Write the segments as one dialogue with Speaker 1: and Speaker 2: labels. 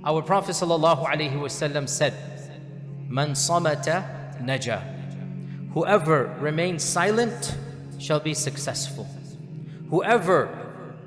Speaker 1: Our Prophet ﷺ said, Man samata naja. Whoever remains silent shall be successful. Whoever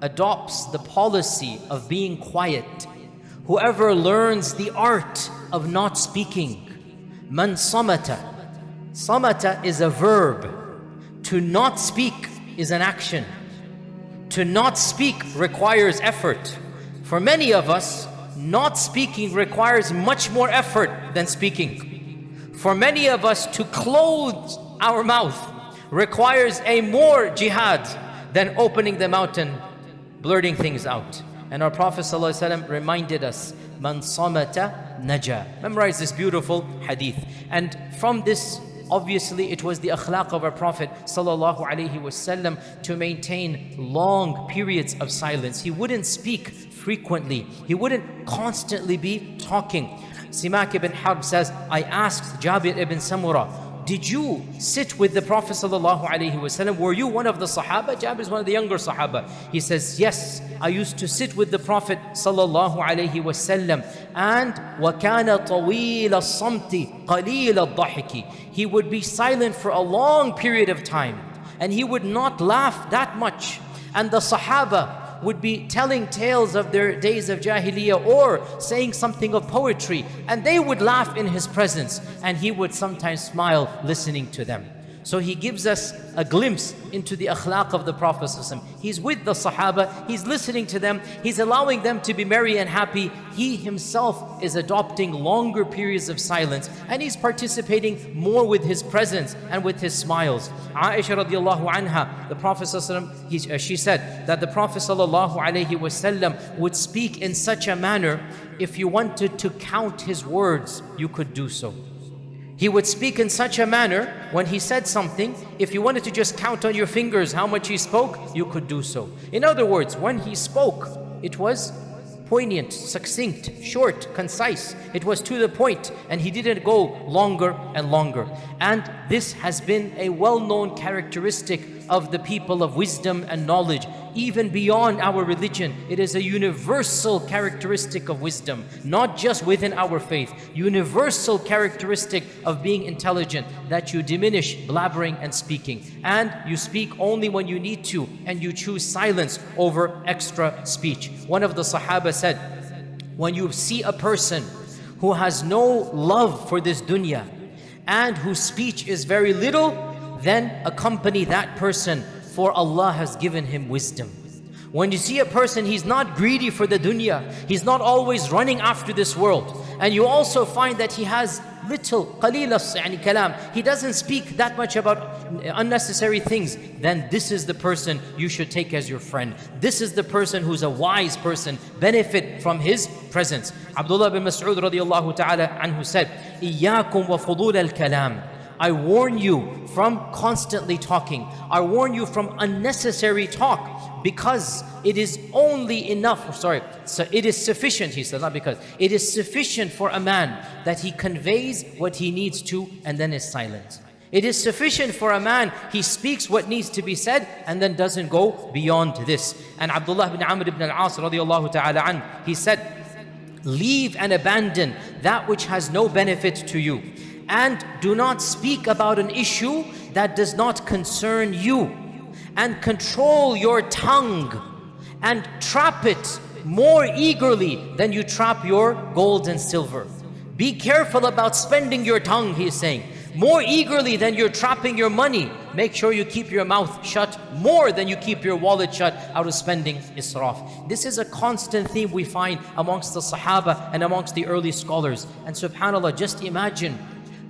Speaker 1: adopts the policy of being quiet, whoever learns the art of not speaking, man samata. Samata is a verb. To not speak is an action. To not speak requires effort. For many of us, not speaking requires much more effort than speaking. For many of us, to close our mouth requires a more jihad than opening the mouth and blurting things out. And our Prophet ﷺ reminded us, Man samata naja. Memorize this beautiful hadith. And from this, obviously, it was the akhlaq of our Prophet ﷺ to maintain long periods of silence. He wouldn't speak frequently. He wouldn't constantly be talking. Simak ibn Harb says, I asked Jabir ibn Samura, did you sit with the Prophet ﷺ? Were you one of the Sahaba? Jabir is one of the younger Sahaba. He says, yes, I used to sit with the Prophet ﷺ. And وَكَانَ طَوِيلَ الصَّمْتِ قَلِيلَ الضَّحِكِ. He would be silent for a long period of time. And he would not laugh that much. And the Sahaba would be telling tales of their days of Jahiliyyah or saying something of poetry, and they would laugh in his presence, and he would sometimes smile listening to them. So he gives us a glimpse into the akhlaq of the Prophet ﷺ. He's with the Sahaba, he's listening to them, he's allowing them to be merry and happy. He himself is adopting longer periods of silence, and he's participating more with his presence and with his smiles. Aisha radiallahu anha, the Prophet ﷺ, she said that the Prophet ﷺ would speak in such a manner, if you wanted to count his words, you could do so. He would speak in such a manner, when he said something, if you wanted to just count on your fingers how much he spoke, you could do so. In other words, when he spoke, it was poignant, succinct, short, concise. It was to the point, and he didn't go longer and longer. And this has been a well-known characteristic of the people of wisdom and knowledge, even beyond our religion. It is a universal characteristic of wisdom, not just within our faith. Universal characteristic of being intelligent, that you diminish blabbering and speaking, and you speak only when you need to, and you choose silence over extra speech. One of the Sahaba said, when you see a person who has no love for this dunya and whose speech is very little, then accompany that person, for Allah has given him wisdom. When you see a person, he's not greedy for the dunya, he's not always running after this world, and you also find that he has little, qalilas kalam, he doesn't speak that much about unnecessary things, then this is the person you should take as your friend. This is the person who's a wise person, benefit from his presence. Abdullah bin Mas'ud radiallahu ta'ala anhu said, إِيَّاكُمْ وَفُضُولَ الْكَلَامِ. I warn you from constantly talking. I warn you from unnecessary talk, because it is only enough, so it is sufficient, he said, not because. It is sufficient for a man that he conveys what he needs to and then is silent. It is sufficient for a man, he speaks what needs to be said and then doesn't go beyond this. And Abdullah bin Amr ibn al-As radiallahu ta'ala an, he said, leave and abandon that which has no benefit to you, and do not speak about an issue that does not concern you, and control your tongue and trap it more eagerly than you trap your gold and silver. Be careful about spending your tongue, he is saying, more eagerly than you're trapping your money. Make sure you keep your mouth shut more than you keep your wallet shut out of spending israf. This is a constant theme we find amongst the Sahaba and amongst the early scholars. And subhanAllah, just imagine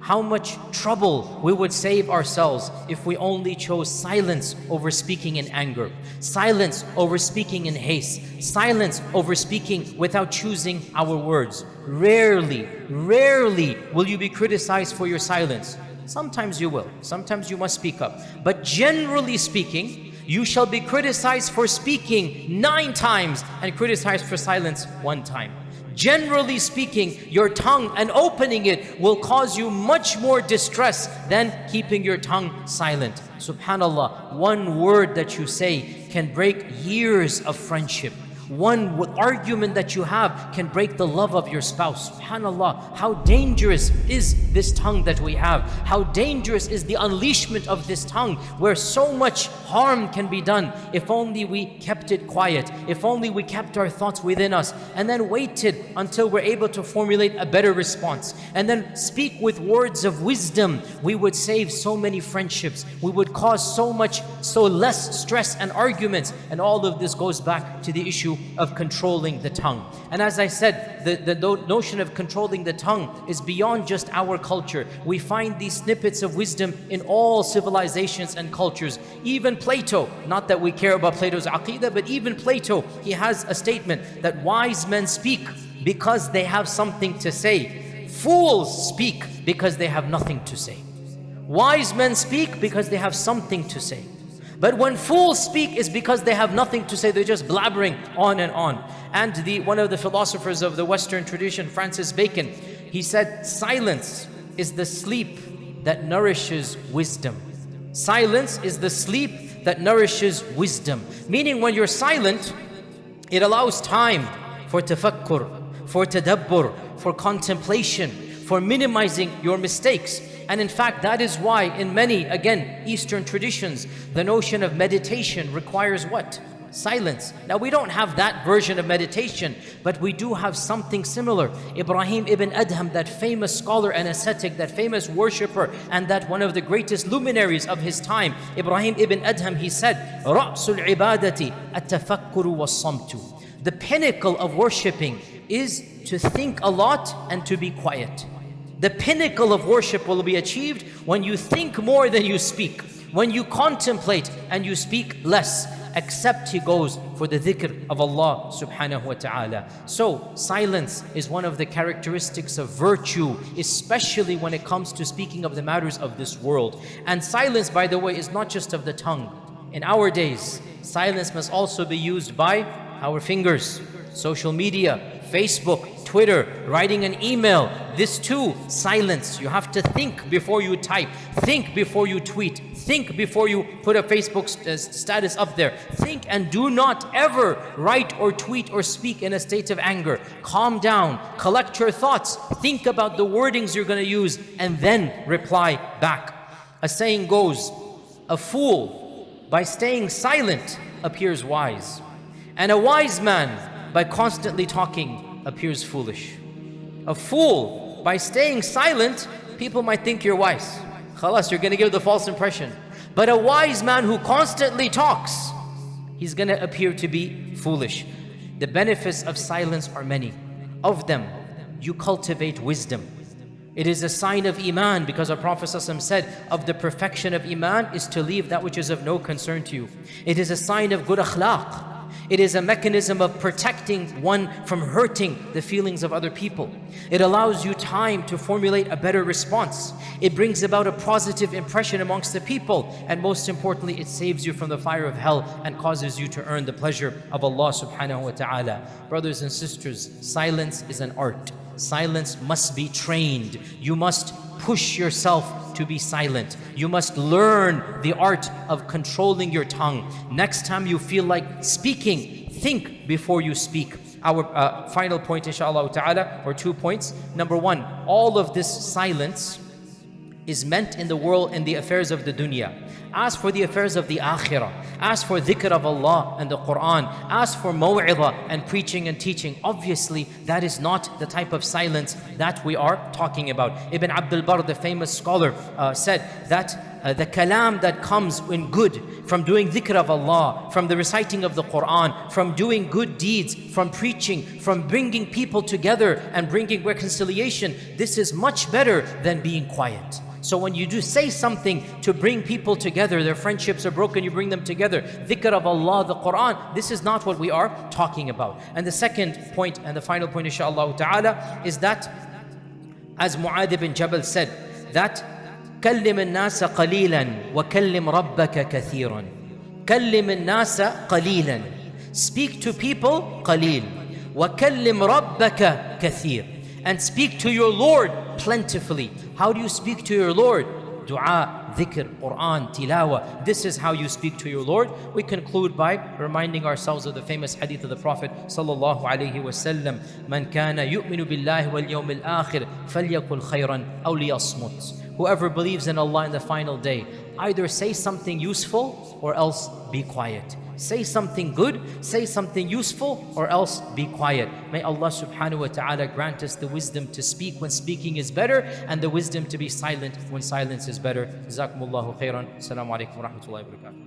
Speaker 1: how much trouble we would save ourselves if we only chose silence over speaking in anger, silence over speaking in haste, silence over speaking without choosing our words. Rarely will you be criticized for your silence. Sometimes you will, sometimes you must speak up. But generally speaking, you shall be criticized for speaking 9 times and criticized for silence 1 time. Generally speaking, your tongue and opening it will cause you much more distress than keeping your tongue silent. Subhanallah, one word that you say can break years of friendship. One argument that you have can break the love of your spouse. SubhanAllah, how dangerous is this tongue that we have? How dangerous is the unleashment of this tongue, where so much harm can be done if only we kept it quiet, if only we kept our thoughts within us, and then waited until we're able to formulate a better response, and then speak with words of wisdom. We would save so many friendships. We would cause so less stress and arguments. And all of this goes back to the issue of controlling the tongue. And as I said, the notion of controlling the tongue is beyond just our culture. We find these snippets of wisdom in all civilizations and cultures. Even Plato, not that we care about Plato's aqidah, but even Plato, he has a statement that wise men speak because they have something to say. Fools speak because they have nothing to say. Wise men speak because they have something to say. But when fools speak, is because they have nothing to say. They're just blabbering on and on. And one of the philosophers of the Western tradition, Francis Bacon, he said, silence is the sleep that nourishes wisdom. Silence is the sleep that nourishes wisdom. Meaning when you're silent, it allows time for tafakkur, for tadabbur, for contemplation, for minimizing your mistakes. And in fact, that is why in many, again, Eastern traditions, the notion of meditation requires what? Silence. Now we don't have that version of meditation, but we do have something similar. Ibrahim ibn Adham, that famous scholar and ascetic, that famous worshipper, and that one of the greatest luminaries of his time, Ibrahim ibn Adham, he said, رَأْسُ الْعِبَادَةِ التَّفَكُّرُ وَالصَّمْتُ. The pinnacle of worshiping is to think a lot and to be quiet. The pinnacle of worship will be achieved when you think more than you speak, when you contemplate and you speak less, except he goes for the dhikr of Allah subhanahu wa ta'ala. So silence is one of the characteristics of virtue, especially when it comes to speaking of the matters of this world. And silence, by the way, is not just of the tongue. In our days, silence must also be used by our fingers, social media, Facebook, Twitter, writing an email. This too, silence. You have to think before you type, think before you tweet, think before you put a Facebook status up there. Think and do not ever write or tweet or speak in a state of anger. Calm down, collect your thoughts, think about the wordings you're going to use, and then reply back. A saying goes, a fool by staying silent appears wise, and a wise man by constantly talking appears foolish. A fool, by staying silent, people might think you're wise. Khalas, you're going to give the false impression. But a wise man who constantly talks, he's going to appear to be foolish. The benefits of silence are many. Of them, you cultivate wisdom. It is a sign of Iman, because our Prophet ﷺ said, of the perfection of Iman is to leave that which is of no concern to you. It is a sign of good akhlaq. It is a mechanism of protecting one from hurting the feelings of other people. It allows you time to formulate a better response. It brings about a positive impression amongst the people. And most importantly, it saves you from the fire of hell and causes you to earn the pleasure of Allah subhanahu wa ta'ala. Brothers and sisters, silence is an art. Silence must be trained. You must push yourself to be silent. You must learn the art of controlling your tongue. Next time you feel like speaking, think before you speak. Our final point, inshallah ta'ala, or 2 points. Number one, all of this silence is meant in the world, in the affairs of the dunya. Ask for the affairs of the akhirah. Ask for dhikr of Allah and the Quran. Ask for maw'idah and preaching and teaching. Obviously, that is not the type of silence that we are talking about. Ibn Abdul Barr, the famous scholar, said that the kalam that comes in good from doing dhikr of Allah, from the reciting of the Quran, from doing good deeds, from preaching, from bringing people together and bringing reconciliation, this is much better than being quiet. So when you do say something to bring people together, their friendships are broken, you bring them together, dhikr of Allah, the Quran, this is not what we are talking about. And the second point, and the final point inshaAllah ta'ala, is that, as Mu'adh ibn Jabal said, that كلم الناس قليلا وكلم ربك كثيرا. كلم الناس قليلا. Speak to people قليل. وكلم ربك كثير. And speak to your Lord plentifully. How do you speak to your Lord? Dua, dhikr, Quran, tilawa. This is how you speak to your Lord. We conclude by reminding ourselves of the famous hadith of the Prophet sallallahu alaihi wasallam, "Man kana yu'minu billahi wal yawmil akhir falyakul khayran aw liyasmut." Whoever believes in Allah in the final day, either say something useful or else be quiet. Say something good, say something useful, or else be quiet. May Allah subhanahu wa ta'ala grant us the wisdom to speak when speaking is better, and the wisdom to be silent when silence is better. Jazakumullahu khairan. Assalamu alaikum wa rahmatullahi wa barakatuh.